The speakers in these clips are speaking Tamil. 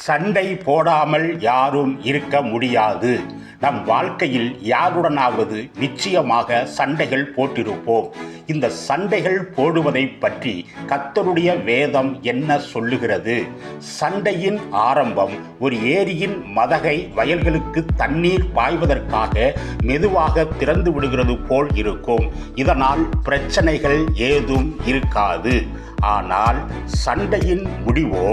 சண்டை போடாமல் யாரும் இருக்க முடியாது. நம் வாழ்க்கையில் யாருடனாவது நிச்சயமாக சண்டைகள் போட்டிருப்போம். இந்த சண்டைகள் போடுவதை பற்றி கர்த்தருடைய வேதம் என்ன சொல்லுகிறது? சண்டையின் ஆரம்பம் ஒரு ஏரியின் மதகை வயல்களுக்கு தண்ணீர் பாய்வதற்காக மெதுவாக திறந்து விடுகிறது போல் இருக்கும். இதனால் பிரச்சனைகள் ஏதும் இருக்காது. ஆனால் சண்டையின் முடிவோ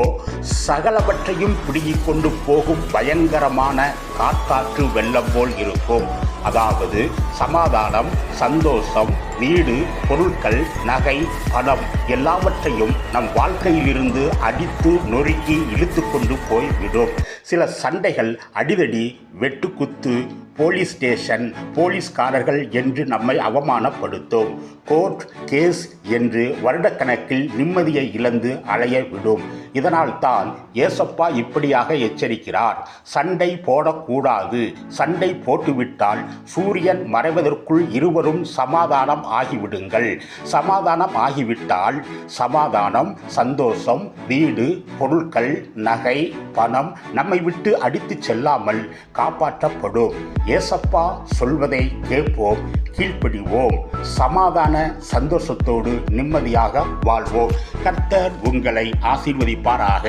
சகலவற்றையும் பிடுங்கிக் கொண்டு போகும் பயங்கரமான காற்று வெள்ளம் போல் இருக்கும். அதாவது சமாதானம், சந்தோஷம், வீடு, பொருட்கள், நகை, பணம் எல்லாவற்றையும் நம் வாழ்க்கையிலிருந்து அடித்து நொறுக்கி இழுத்து கொண்டு போய்விடும். சில சண்டைகள் அடிதடி, வெட்டுக்குத்து, போலீஸ் ஸ்டேஷன், போலீஸ்காரர்கள் என்று நம்மை அவமானப்படுத்தும். கோர்ட் கேஸ் என்று வருடக்கணக்கில் நிம்மதியை இழந்து அலைய விடும். இதனால் தான் ஏசப்பா இப்படியாக எச்சரிக்கிறார். சண்டை போடக்கூடாது. சண்டை போட்டுவிட்டால் சூரியன் மறைவதற்குள் இருவரும் சமாதானம் ஆகிவிடுங்கள். சமாதானம் ஆகிவிட்டால் சமாதானம், சந்தோஷம், வீடு, பொருட்கள், நகை, பணம் நம்மை விட்டு அடித்து செல்லாமல் காப்பாற்றப்படும். ஏசப்பா சொல்வதை கேட்போம், கீழ்ப்படிவோம், சமாதான சந்தோஷத்தோடு நிம்மதியாக வாழ்வோம். கர்த்தர் உங்களை ஆசீர்வதிப்பாராக.